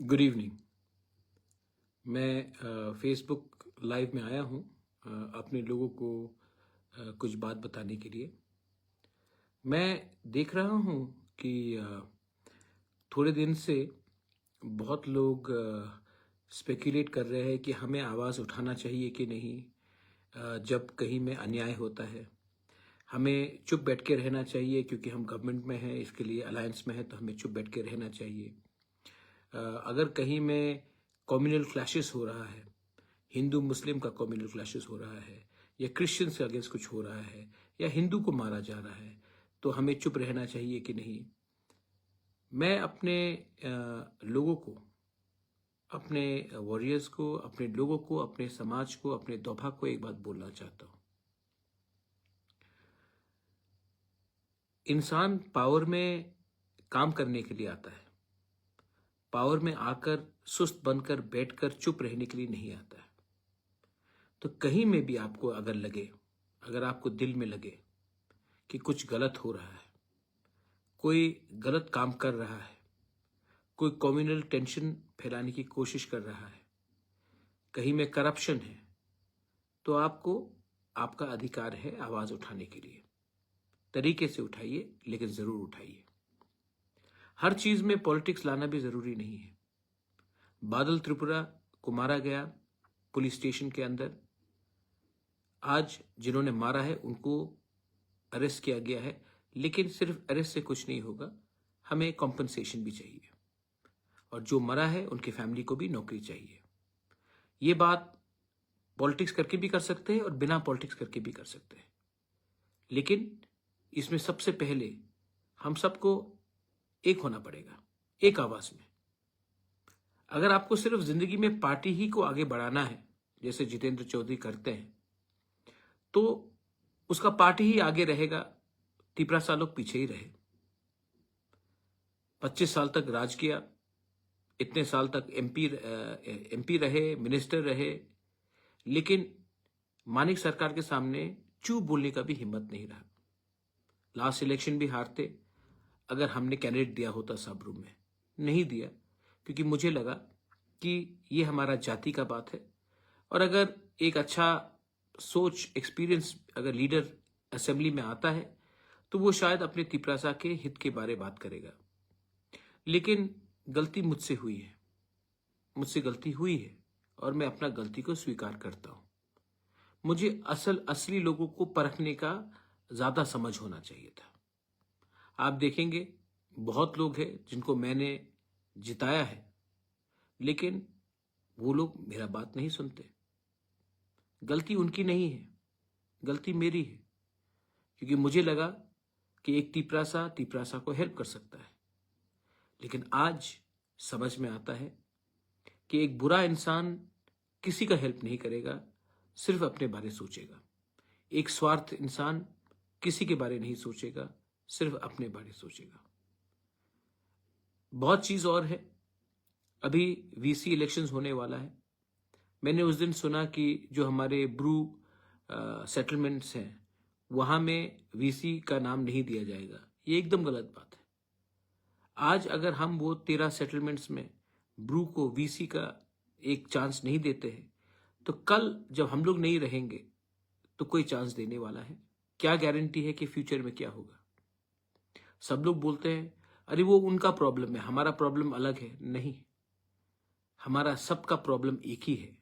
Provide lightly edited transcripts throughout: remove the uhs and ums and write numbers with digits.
Good evening. मैं Facebook live में आया हूँ अपने लोगों को कुछ बात बताने के लिए। मैं देख रहा हूँ कि थोड़े दिन से बहुत लोग स्पेक्युलेट कर रहे हैं कि हमें आवाज़ उठाना चाहिए कि नहीं। जब कहीं में अन्याय होता है हमें चुप बैठ के रहना चाहिए, क्योंकि हम गवर्नमेंट में हैं, इसके लिए अलायंस में है, तो हमें चुप बैठ के रहना चाहिए। अगर कहीं में कम्युनल क्लैशेस हो रहा है, हिंदू मुस्लिम का कम्युनल क्लैशेस हो रहा है, या क्रिश्चियंस के अगेंस्ट कुछ हो रहा है, या हिंदू को मारा जा रहा है, तो हमें चुप रहना चाहिए कि नहीं। मैं अपने लोगों को, अपने वॉरियर्स को, अपने लोगों को, अपने समाज को, अपने दोभा को एक बात बोलना चाहता हूँ। इंसान पावर में काम करने के लिए आता है, पावर में आकर सुस्त बनकर बैठकर चुप रहने के लिए नहीं आता है। तो कहीं में भी आपको अगर लगे, अगर आपको दिल में लगे कि कुछ गलत हो रहा है, कोई गलत काम कर रहा है, कोई कम्युनल टेंशन फैलाने की कोशिश कर रहा है, कहीं में करप्शन है, तो आपको, आपका अधिकार है आवाज उठाने के लिए। तरीके से उठाइए, लेकिन जरूर उठाइए। हर चीज में पॉलिटिक्स लाना भी जरूरी नहीं है। बादल त्रिपुरा को मारा गया पुलिस स्टेशन के अंदर, आज जिन्होंने मारा है उनको अरेस्ट किया गया है, लेकिन सिर्फ अरेस्ट से कुछ नहीं होगा, हमें कॉम्पनसेशन भी चाहिए, और जो मरा है उनकी फैमिली को भी नौकरी चाहिए। ये बात पॉलिटिक्स करके भी कर सकते हैं और बिना पॉलिटिक्स करके भी कर सकते हैं, लेकिन इसमें सबसे पहले हम सबको एक होना पड़ेगा, एक आवाज में। अगर आपको सिर्फ जिंदगी में पार्टी ही को आगे बढ़ाना है, जैसे जितेंद्र चौधरी करते हैं, तो उसका पार्टी ही आगे रहेगा, तिपरा लोग पीछे ही रहे। 25 साल तक राज किया, इतने साल तक एमपी रहे, मिनिस्टर रहे, लेकिन मानिक सरकार के सामने चुप बोलने का भी हिम्मत नहीं रहा। लास्ट इलेक्शन भी हारते अगर हमने कैंडिडेट दिया होता सब रूम में, नहीं दिया, क्योंकि मुझे लगा कि ये हमारा जाति का बात है, और अगर एक अच्छा सोच, एक्सपीरियंस अगर लीडर असेंबली में आता है तो वो शायद अपने तिपरासा के हित के बारे बात करेगा। लेकिन गलती मुझसे हुई है, मुझसे गलती हुई है, और मैं अपना गलती को स्वीकार करता हूं। मुझे असली लोगों को परखने का ज्यादा समझ होना चाहिए था। आप देखेंगे बहुत लोग हैं जिनको मैंने जिताया है, लेकिन वो लोग मेरा बात नहीं सुनते। गलती उनकी नहीं है, गलती मेरी है, क्योंकि मुझे लगा कि एक तिपरासा को हेल्प कर सकता है। लेकिन आज समझ में आता है कि एक बुरा इंसान किसी का हेल्प नहीं करेगा, सिर्फ अपने बारे सोचेगा। एक स्वार्थ इंसान किसी के बारे नहीं सोचेगा, सिर्फ अपने बारे सोचेगा। बहुत चीज और है। अभी वीसी इलेक्शंस होने वाला है। मैंने उस दिन सुना कि जो हमारे ब्रू सेटलमेंट्स हैं वहां में वीसी का नाम नहीं दिया जाएगा। ये एकदम गलत बात है। आज अगर हम वो 13 सेटलमेंट्स में ब्रू को वीसी का एक चांस नहीं देते हैं, तो कल जब हम लोग नहीं रहेंगे तो कोई चांस देने वाला है? क्या गारंटी है कि फ्यूचर में क्या होगा? सब लोग बोलते हैं अरे वो उनका प्रॉब्लम है, हमारा प्रॉब्लम अलग है। नहीं, हमारा सबका प्रॉब्लम एक ही है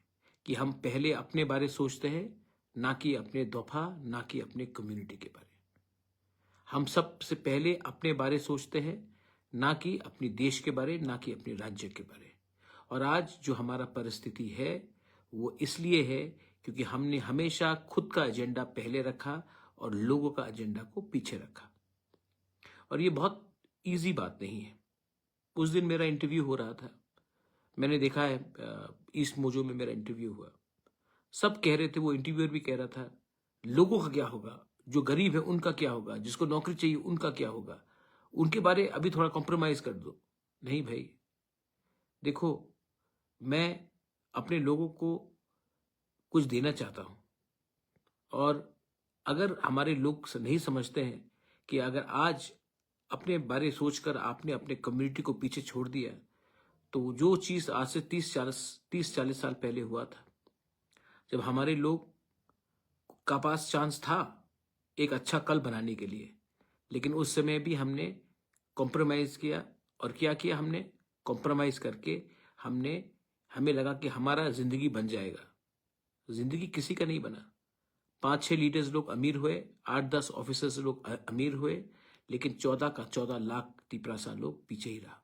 कि हम पहले अपने बारे सोचते हैं, ना कि अपने दोफा, ना कि अपने कम्युनिटी के बारे। हम सबसे पहले अपने बारे सोचते हैं, ना कि अपने देश के बारे, ना कि अपने राज्य के बारे। और आज जो हमारा परिस्थिति है वो इसलिए है क्योंकि हमने हमेशा खुद का एजेंडा पहले रखा और लोगों का एजेंडा को पीछे रखा। और ये बहुत इजी बात नहीं है। उस दिन मेरा इंटरव्यू हो रहा था, मैंने देखा है ईस्ट मोजो में मेरा इंटरव्यू हुआ। सब कह रहे थे, वो इंटरव्यूअर भी कह रहा था लोगों का क्या होगा, जो गरीब है उनका क्या होगा, जिसको नौकरी चाहिए उनका क्या होगा, उनके बारे अभी थोड़ा कॉम्प्रोमाइज कर दो। नहीं भाई, देखो, मैं अपने लोगों को कुछ देना चाहता हूं, और अगर हमारे लोग नहीं समझते हैं कि अगर आज अपने बारे सोचकर आपने अपने कम्युनिटी को पीछे छोड़ दिया, तो जो चीज आज से 30-40 साल पहले हुआ था, जब हमारे लोग का पास चांस था एक अच्छा कल बनाने के लिए, लेकिन उस समय भी हमने कॉम्प्रोमाइज किया। और क्या किया हमने? कॉम्प्रोमाइज करके हमें लगा कि हमारा जिंदगी बन जाएगा। जिंदगी किसी का नहीं बना। 5-6 लीडर्स लोग अमीर हुए, 8-10 ऑफिसर्स लोग अमीर हुए, लेकिन 14 का 14 लाख तिपरासा लोग पीछे ही रहा।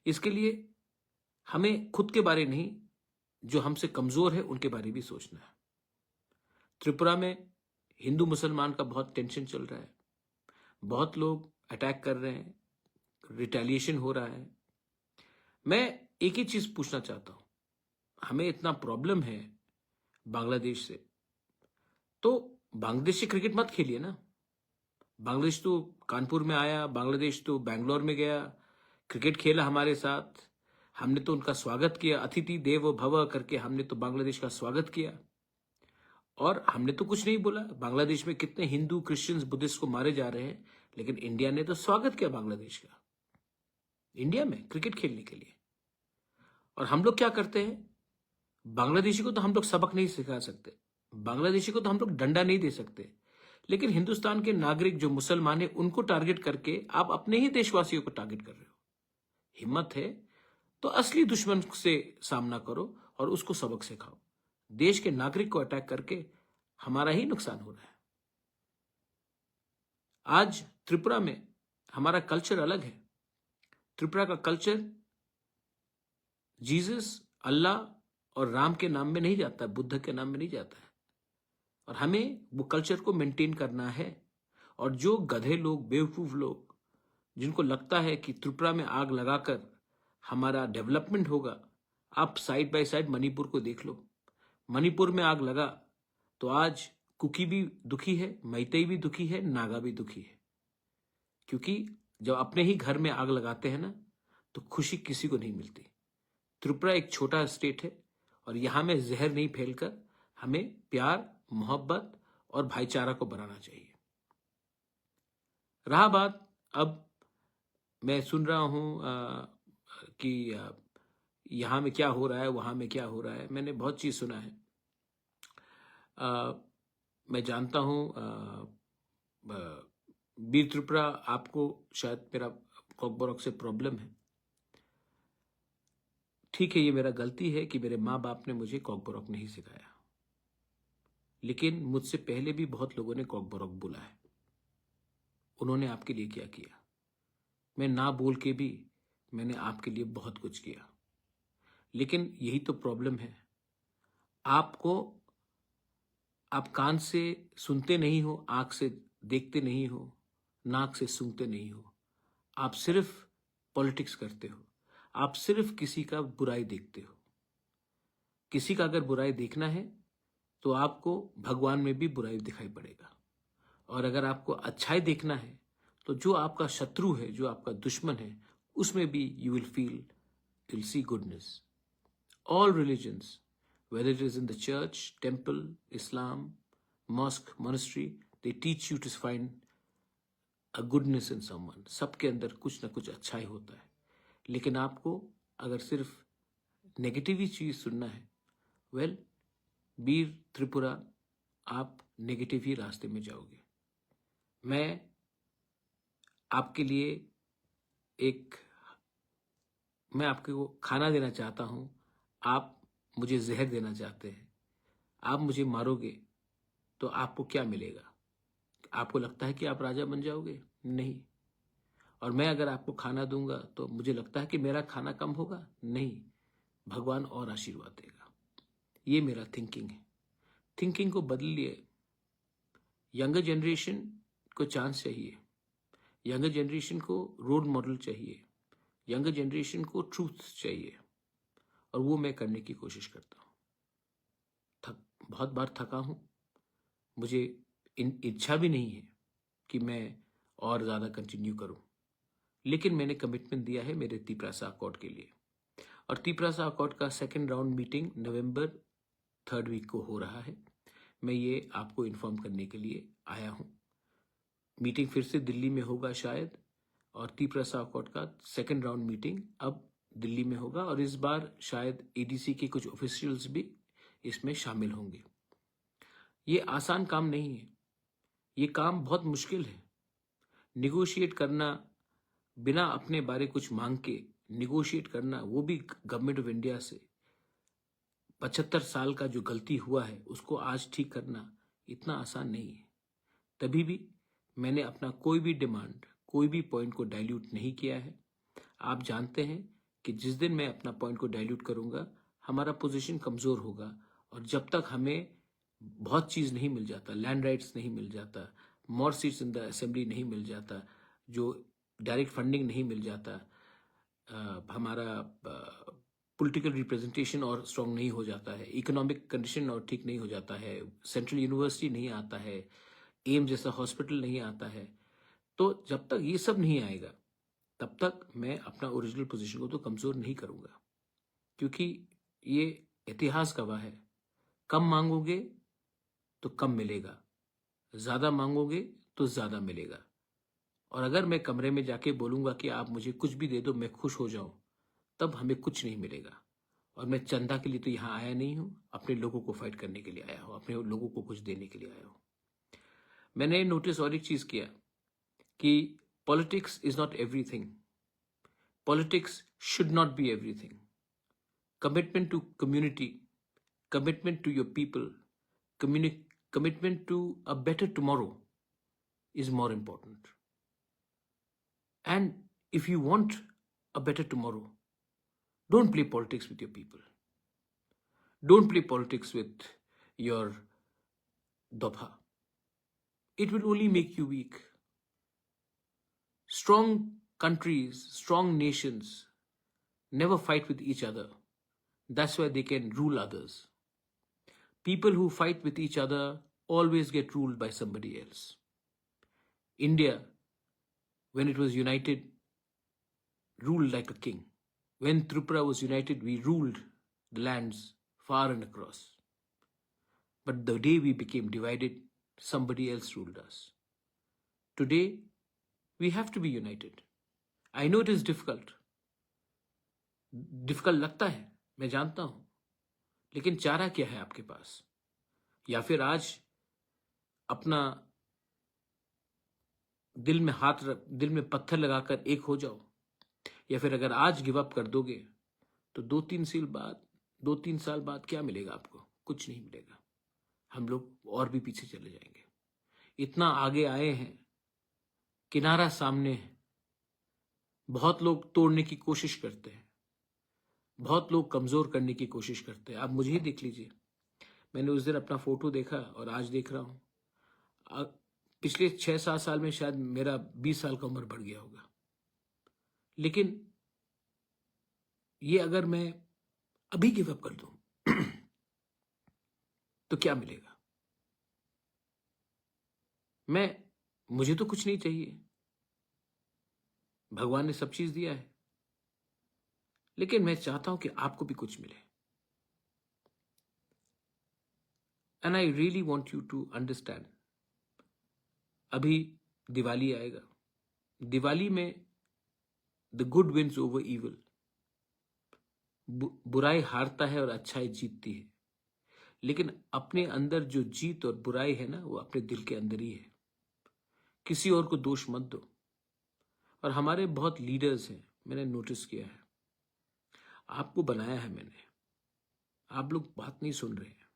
इसके लिए हमें खुद के बारे नहीं, जो हमसे कमजोर है उनके बारे भी सोचना है। त्रिपुरा में हिंदू मुसलमान का बहुत टेंशन चल रहा है, बहुत लोग अटैक कर रहे हैं, रिटेलिएशन हो रहा है। मैं एक ही चीज पूछना चाहता हूं, हमें इतना प्रॉब्लम है बांग्लादेश से, तो बांग्लादेश से क्रिकेट मत खेलिए ना। बांग्लादेश तो कानपुर में आया, बांग्लादेश तो बैंगलोर में गया, क्रिकेट खेला हमारे साथ, हमने तो उनका स्वागत किया, अतिथि देवो भव करके हमने तो बांग्लादेश का स्वागत किया। और हमने तो कुछ नहीं बोला। बांग्लादेश में कितने हिंदू, क्रिश्चियंस, बुद्धिस्ट को मारे जा रहे हैं, लेकिन इंडिया ने तो स्वागत किया बांग्लादेश का, इंडिया में क्रिकेट खेलने के लिए। और हम लोग क्या करते हैं, बांग्लादेशी को तो हम लोग सबक नहीं सिखा सकते, बांग्लादेशी को तो हम लोग डंडा नहीं दे सकते, लेकिन हिंदुस्तान के नागरिक जो मुसलमान है उनको टारगेट करके आप अपने ही देशवासियों को टारगेट कर रहे हो। हिम्मत है तो असली दुश्मन से सामना करो और उसको सबक सिखाओ। देश के नागरिक को अटैक करके हमारा ही नुकसान हो रहा है। आज त्रिपुरा में हमारा कल्चर अलग है। त्रिपुरा का कल्चर जीसस, अल्लाह और राम के नाम में नहीं जाता, बुद्ध के नाम में नहीं जाता है। और हमें वो कल्चर को मेंटेन करना है। और जो गधे लोग, बेवकूफ लोग, जिनको लगता है कि त्रिपुरा में आग लगाकर हमारा डेवलपमेंट होगा, आप साइड बाय साइड मणिपुर को देख लो। मणिपुर में आग लगा तो आज कुकी भी दुखी है, मैतेई भी दुखी है, नागा भी दुखी है। क्योंकि जब अपने ही घर में आग लगाते हैं ना, तो खुशी किसी को नहीं मिलती। त्रिपुरा एक छोटा स्टेट है और यहां में जहर नहीं फैलकर हमें प्यार, मोहब्बत और भाईचारा को बनाना चाहिए। रहा बात, अब मैं सुन रहा हूं कि यहां में क्या हो रहा है, वहां में क्या हो रहा है। मैंने बहुत चीज सुना है। मैं जानता हूं बीर त्रिपुरा, आपको शायद मेरा कॉकबॉक्स से प्रॉब्लम है। ठीक है, ये मेरा गलती है कि मेरे माँ बाप ने मुझे कॉकबॉक्स नहीं सिखाया, लेकिन मुझसे पहले भी बहुत लोगों ने कॉकबॉक्स बोला है। उन्होंने आपके लिए क्या किया? मैं ना बोल के भी मैंने आपके लिए बहुत कुछ किया। लेकिन यही तो प्रॉब्लम है, आप कान से सुनते नहीं हो, आंख से देखते नहीं हो, नाक से सूंघते नहीं हो। आप सिर्फ पॉलिटिक्स करते हो, आप सिर्फ किसी का बुराई देखते हो। किसी का अगर बुराई देखना है तो आपको भगवान में भी बुराई दिखाई पड़ेगा। और अगर आपको अच्छाई देखना है तो जो आपका शत्रु है, जो आपका दुश्मन है, उसमें भी you will see goodness. All religions, whether it is in the church, temple, Islam, mosque, monastery, they teach you to find a goodness in someone. सबके अंदर कुछ ना कुछ अच्छाई होता है। लेकिन आपको अगर सिर्फ नेगेटिव ही चीज सुनना है, वेल बीर त्रिपुरा, आप नेगेटिव ही रास्ते में जाओगे। मैं आपके लिए मैं आपको खाना देना चाहता हूं, आप मुझे जहर देना चाहते हैं। आप मुझे मारोगे तो आपको क्या मिलेगा? आपको लगता है कि आप राजा बन जाओगे? नहीं। और मैं अगर आपको खाना दूंगा तो मुझे लगता है कि मेरा खाना कम होगा? नहीं, भगवान और आशीर्वाद देगा। ये मेरा थिंकिंग है। थिंकिंग को बदलिए। यंगर जनरेशन को चांस चाहिए, यंगर जनरेशन को रोल मॉडल चाहिए, यंगर जनरेशन को ट्रूथ चाहिए, और वो मैं करने की कोशिश करता हूँ। बहुत बार थका हूं, मुझे इच्छा भी नहीं है कि मैं और ज़्यादा कंटिन्यू करूं, लेकिन मैंने कमिटमेंट दिया है मेरे तिपरासा अकॉर्ड के लिए। और तिपरासा अकॉर्ड का 2nd राउंड मीटिंग नवंबर 3rd वीक को हो रहा है। मैं ये आपको इन्फॉर्म करने के लिए आया हूं। मीटिंग फिर से दिल्ली में होगा शायद, और तिपरासा अकॉर्ड का 2nd राउंड मीटिंग अब दिल्ली में होगा और इस बार शायद एडीसी के कुछ ऑफिशियल्स भी इसमें शामिल होंगे। ये आसान काम नहीं है, ये काम बहुत मुश्किल है। निगोशिएट करना, बिना अपने बारे कुछ मांग के निगोशिएट करना, वो भी गवर्नमेंट ऑफ इंडिया से, 75 साल का जो गलती हुआ है उसको आज ठीक करना इतना आसान नहीं है। तभी भी मैंने अपना कोई भी डिमांड, कोई भी पॉइंट को डाइल्यूट नहीं किया है। आप जानते हैं कि जिस दिन मैं अपना पॉइंट को डाइल्यूट करूंगा, हमारा पोजीशन कमजोर होगा और जब तक हमें बहुत चीज नहीं मिल जाता, लैंड राइट्स नहीं मिल जाता, मोर सीट्स इन द असेंबली नहीं मिल जाता, जो डायरेक्ट फंडिंग नहीं मिल जाता, हमारा पॉलिटिकल रिप्रेजेंटेशन और स्ट्रांग नहीं हो जाता है, इकोनॉमिक कंडीशन और ठीक नहीं हो जाता है, सेंट्रल यूनिवर्सिटी नहीं आता है, एम जैसा हॉस्पिटल नहीं आता है, तो जब तक ये सब नहीं आएगा तब तक मैं अपना ओरिजिनल पोजीशन को तो कमजोर नहीं करूंगा, क्योंकि ये इतिहास गवाह है, कम मांगोगे तो कम मिलेगा, ज्यादा मांगोगे तो ज्यादा मिलेगा। और अगर मैं कमरे में जाके बोलूंगा कि आप मुझे कुछ भी दे दो मैं खुश हो जाऊं, तब हमें कुछ नहीं मिलेगा। और मैं चंदा के लिए तो यहां आया नहीं हूं, अपने लोगों को फाइट करने के लिए आया हूं, अपने लोगों को कुछ देने के लिए आया हूं। मैंने नोटिस और एक चीज किया कि politics is not everything, politics should not be everything. Commitment to community, commitment to your people, commitment to a better tomorrow is more important. And if you want a better tomorrow, don't play politics with your people. Don't play politics with your dobha. It will only make you weak. Strong countries, strong nations never fight with each other. That's why they can rule others. People who fight with each other always get ruled by somebody else. India, when it was united, ruled like a king. When Tripura was united, we ruled the lands far and across. But the day we became divided, somebody else ruled us. Today, we have to be united. I know it is difficult. Difficult लगता है, मैं जानता हूं, लेकिन चारा क्या है आपके पास? या फिर आज अपना दिल में पत्थर लगाकर एक हो जाओ, या फिर अगर आज गिव अप कर दोगे तो 2-3 साल बाद क्या मिलेगा आपको? कुछ नहीं मिलेगा। हम लोग और भी पीछे चले जाएंगे। इतना आगे आए हैं, किनारा सामने है। बहुत लोग तोड़ने की कोशिश करते हैं, बहुत लोग कमजोर करने की कोशिश करते हैं। आप मुझे ही देख लीजिए, मैंने उस दिन अपना फोटो देखा और आज देख रहा हूं, पिछले 6-7 साल में शायद मेरा 20 साल का उम्र बढ़ गया होगा। लेकिन ये अगर मैं अभी गिव अप कर दूं तो क्या मिलेगा? मुझे तो कुछ नहीं चाहिए, भगवान ने सब चीज दिया है, लेकिन मैं चाहता हूं कि आपको भी कुछ मिले। And I really want you to understand, अभी दिवाली आएगा, दिवाली में the good wins over evil, बुराई हारता है और अच्छाई जीतती है। लेकिन अपने अंदर जो जीत और बुराई है ना, वो अपने दिल के अंदर ही है। किसी और को दोष मत दो। और हमारे बहुत लीडर्स हैं, मैंने नोटिस किया है, आपको बनाया है मैंने, आप लोग बात नहीं सुन रहे हैं।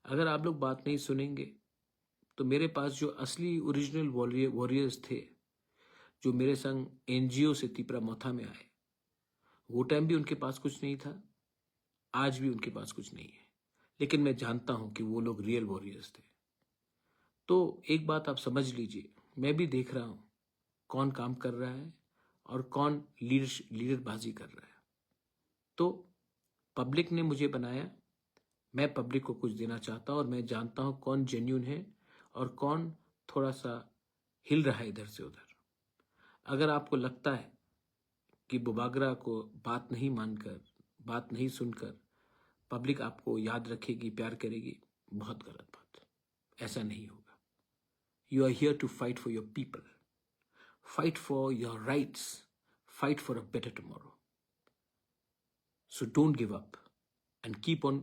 अगर आप लोग बात नहीं सुनेंगे तो मेरे पास जो असली ओरिजिनल वॉरियर्स थे, जो मेरे संग एनजीओ से तिपरा मोथा में आए, वो टाइम भी उनके पास कुछ नहीं था, आज भी उनके पास कुछ नहीं है, लेकिन मैं जानता हूं कि वो लोग रियल वॉरियर्स थे। तो एक बात आप समझ लीजिए, मैं भी देख रहा हूं कौन काम कर रहा है और कौन लीडरबाजी कर रहा है। तो पब्लिक ने मुझे बनाया, मैं पब्लिक को कुछ देना चाहता हूं और मैं जानता हूं कौन जेन्युइन है और कौन थोड़ा सा हिल रहा है इधर से उधर। अगर आपको लगता है कि बुबागरा को बात नहीं मानकर, बात नहीं सुनकर पब्लिक आपको याद रखेगी, प्यार करेगी, बहुत गलत बात, ऐसा नहीं होगा। You are here to fight for your people, fight for your rights, fight for a better tomorrow. So don't give up and keep on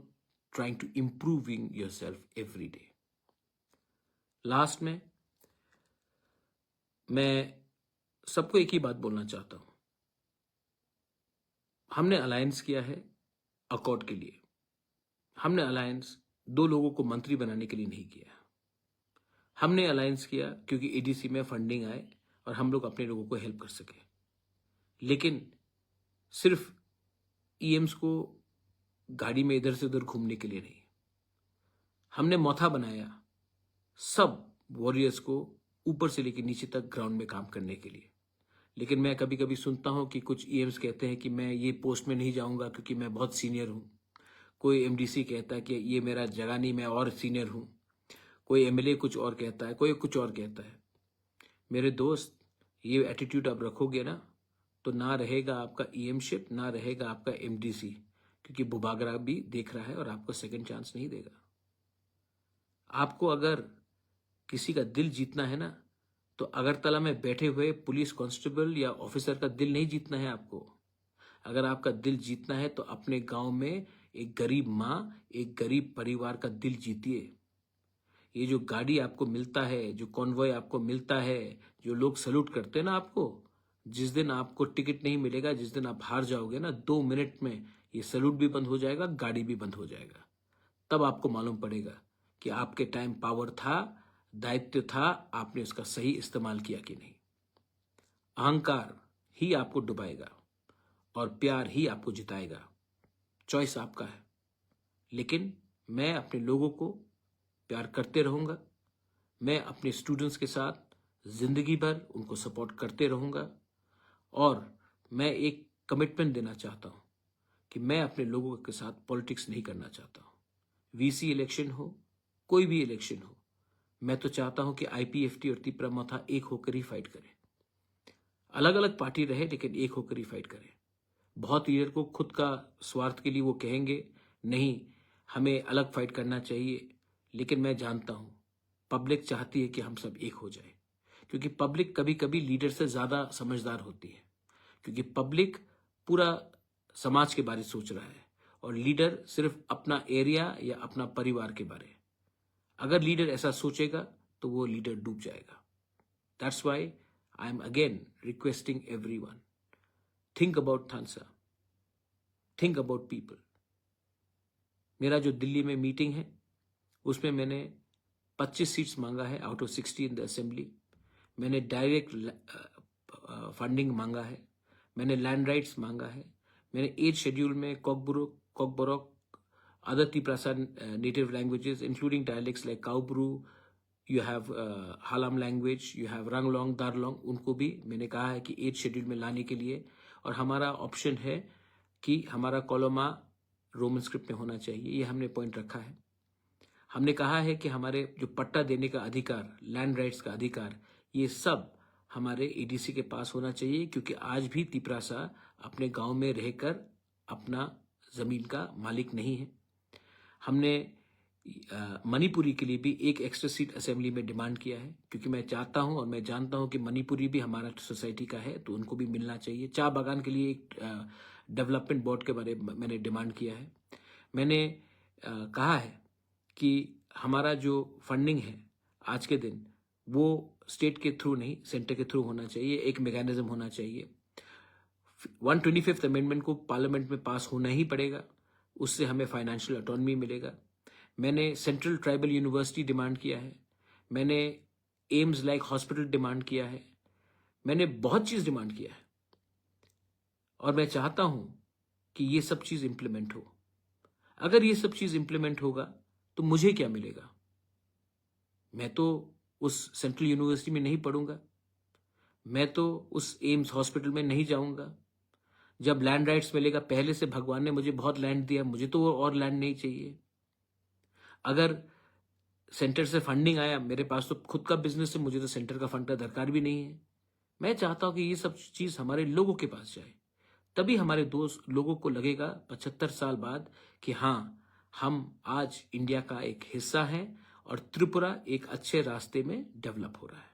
trying to improving yourself every day. Last में मैं सबको एक ही बात बोलना चाहता हूं। हमने alliance किया है अकॉर्ड के लिए। हमने अलायंस 2 लोगों को मंत्री बनाने के लिए नहीं किया। हमने अलायंस किया क्योंकि एडीसी में फंडिंग आए और हम लोग अपने लोगों को हेल्प कर सके। लेकिन सिर्फ ईएम्स को गाड़ी में इधर से उधर घूमने के लिए नहीं। हमने मौथा बनाया सब वॉरियर्स को ऊपर से लेकर नीचे तक ग्राउंड में काम करने के लिए। लेकिन मैं कभी कभी सुनता हूं कि कुछ ईएम्स कहते हैं कि मैं ये पोस्ट में नहीं जाऊंगा क्योंकि मैं बहुत सीनियर हूं। कोई एमडीसी कहता है कि ये मेरा जगह नहीं, मैं और सीनियर हूं। कोई एमएलए कुछ और कहता है, कोई कुछ और कहता है। मेरे दोस्त, ये एटीट्यूड आप रखोगे ना तो ना रहेगा आपका ईएमशिप, ना रहेगा आपका एमडीसी, क्योंकि बुबागरा भी देख रहा है और आपको सेकंड चांस नहीं देगा। आपको अगर किसी का दिल जीतना है ना तो अगरतला में बैठे हुए पुलिस कांस्टेबल या ऑफिसर का दिल नहीं जीतना है आपको। अगर आपका दिल जीतना है तो अपने गांव में एक गरीब माँ, एक गरीब परिवार का दिल जीतिए। ये जो गाड़ी आपको मिलता है, जो कॉन्वॉय आपको मिलता है, जो लोग सल्यूट करते हैं ना आपको, जिस दिन आपको टिकट नहीं मिलेगा, जिस दिन आप हार जाओगे ना, 2 मिनट में ये सल्यूट भी बंद हो जाएगा, गाड़ी भी बंद हो जाएगा। तब आपको मालूम पड़ेगा कि आपके टाइम पावर था, दायित्व था, आपने उसका सही इस्तेमाल किया कि नहीं। अहंकार ही आपको डुबाएगा और प्यार ही आपको जिताएगा। चॉइस आपका है। लेकिन मैं अपने लोगों को प्यार करते रहूंगा। मैं अपने स्टूडेंट्स के साथ जिंदगी भर उनको सपोर्ट करते रहूंगा। और मैं एक कमिटमेंट देना चाहता हूं कि मैं अपने लोगों के साथ पॉलिटिक्स नहीं करना चाहता हूं। वीसी इलेक्शन हो, कोई भी इलेक्शन हो, मैं तो चाहता हूं कि आईपीएफटी और तिपरा मौथा एक होकर ही फाइट करें। अलग अलग पार्टी रहे लेकिन एक होकर ही फाइट करें। बहुत लीडर को खुद का स्वार्थ के लिए वो कहेंगे नहीं, हमें अलग फाइट करना चाहिए। लेकिन मैं जानता हूं पब्लिक चाहती है कि हम सब एक हो जाए, क्योंकि पब्लिक कभी कभी लीडर से ज्यादा समझदार होती है। क्योंकि पब्लिक पूरा समाज के बारे में सोच रहा है और लीडर सिर्फ अपना एरिया या अपना परिवार के बारे। अगर लीडर ऐसा सोचेगा तो वो लीडर डूब जाएगा। That's why I am again requesting everyone, think about थानसा, थिंक अबाउट पीपल। मेरा जो दिल्ली में मीटिंग है उसमें मैंने 25 सीट्स मांगा है out of 60 in the assembly. मैंने डायरेक्ट फंडिंग मांगा है, मैंने लैंड राइट्स मांगा है, मैंने 8 शेड्यूल में Kokborok, other Tiprasa native languages including dialects like Kaubru, you have Halam language, you have Ranglong, Darlong, उनको भी मैंने कहा है कि 8 शेड्यूल में लाने के लिए। और हमारा ऑप्शन है कि हमारा कोलोमा रोमन स्क्रिप्ट में होना चाहिए, ये हमने पॉइंट रखा है। हमने कहा है कि हमारे जो पट्टा देने का अधिकार, लैंड राइट्स का अधिकार, ये सब हमारे एडीसी के पास होना चाहिए, क्योंकि आज भी तिपरासा अपने गांव में रहकर अपना जमीन का मालिक नहीं है। हमने मणिपुरी के लिए भी एक एक्स्ट्रा सीट असेंबली में डिमांड किया है, क्योंकि मैं चाहता हूं और मैं जानता हूं कि मणिपुरी भी हमारा सोसाइटी का है, तो उनको भी मिलना चाहिए। चाय बागान के लिए एक डेवलपमेंट बोर्ड के बारे में मैंने डिमांड किया है। मैंने कहा है कि हमारा जो फंडिंग है आज के दिन वो स्टेट के थ्रू नहीं, सेंटर के थ्रू होना चाहिए। एक मैकेनिज्म होना चाहिए। 125th अमेंडमेंट को पार्लियामेंट में पास होना ही पड़ेगा, उससे हमें फाइनेंशियल ऑटोनॉमी मिलेगा। मैंने सेंट्रल ट्राइबल यूनिवर्सिटी डिमांड किया है, मैंने एम्स लाइक हॉस्पिटल डिमांड किया है, मैंने बहुत चीज डिमांड किया है। और मैं चाहता हूं कि ये सब चीज इंप्लीमेंट हो। अगर ये सब चीज इंप्लीमेंट होगा तो मुझे क्या मिलेगा? मैं तो उस सेंट्रल यूनिवर्सिटी में नहीं पढ़ूंगा, मैं तो उस एम्स हॉस्पिटल में नहीं जाऊंगा। जब लैंड राइट्स मिलेगा, पहले से भगवान ने मुझे बहुत लैंड दिया, मुझे तो और लैंड नहीं चाहिए। अगर सेंटर से फंडिंग आया, मेरे पास तो खुद का बिजनेस है, मुझे तो सेंटर का फंड का दरकार भी नहीं है। मैं चाहता हूं कि ये सब चीज हमारे लोगों के पास जाए, तभी हमारे दोस्त लोगों को लगेगा 75 साल बाद कि हाँ, हम आज इंडिया का एक हिस्सा हैं और त्रिपुरा एक अच्छे रास्ते में डेवलप हो रहा है।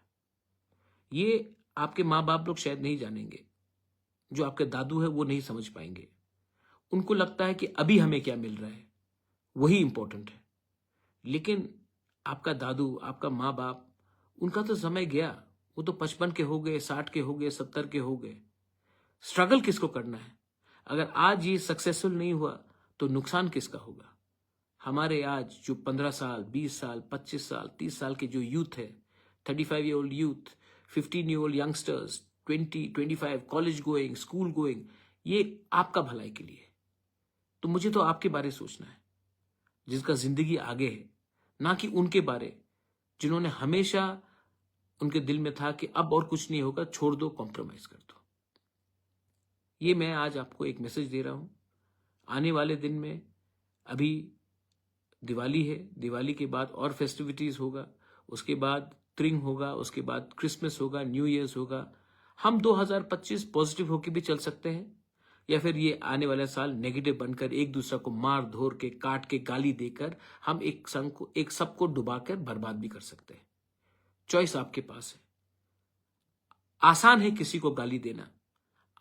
ये आपके माँ बाप लोग शायद नहीं जानेंगे, जो आपके दादू है वो नहीं समझ पाएंगे। उनको लगता है कि अभी हमें क्या मिल रहा है वही इंपॉर्टेंट है। लेकिन आपका दादू, आपका माँ बाप, उनका तो समय गया, वो तो 55 के हो गए, 60 के हो गए, 70 के हो गए। स्ट्रगल किसको करना है? अगर आज ये सक्सेसफुल नहीं हुआ तो नुकसान किसका होगा? हमारे आज जो 15 साल, 20 साल, 25 साल, 30 साल के जो यूथ है, 35 year old youth, 15 year old youngsters, 20, 25 college going, school going, ये आपका भलाई के लिए है। तो मुझे तो आपके बारे सोचना है, जिसका जिंदगी आगे है, ना कि उनके बारे जिन्होंने हमेशा उनके दिल में था कि अब और कुछ नहीं होगा, छोड़ दो, कॉम्प्रोमाइज कर दो। ये मैं आज आपको एक मैसेज दे रहा हूं। आने वाले दिन में अभी दिवाली है, दिवाली के बाद और फेस्टिविटीज होगा, उसके बाद त्रिंग होगा, उसके बाद क्रिसमस होगा, न्यू ईयर्स होगा। हम 2025 पॉजिटिव होके भी चल सकते हैं, या फिर ये आने वाला साल नेगेटिव बनकर एक दूसरे को मार धोर के, काट के, गाली देकर हम एक संघ को, एक सबको डुबाकर बर्बाद भी कर सकते हैं। चॉइस आपके पास है। आसान है किसी को गाली देना,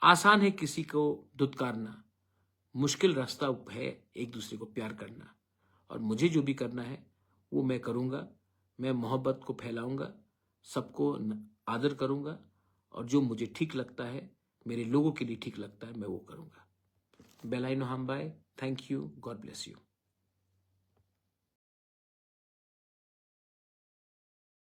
आसान है किसी को धुतकारना, मुश्किल रास्ता है एक दूसरे को प्यार करना। और मुझे जो भी करना है वो मैं करूंगा। मैं मोहब्बत को फैलाऊंगा, सबको आदर करूंगा, और जो मुझे ठीक लगता है, मेरे लोगों के लिए ठीक लगता है, मैं वो करूंगा। बेलाइनो हाम्बाई, thank you, God bless you.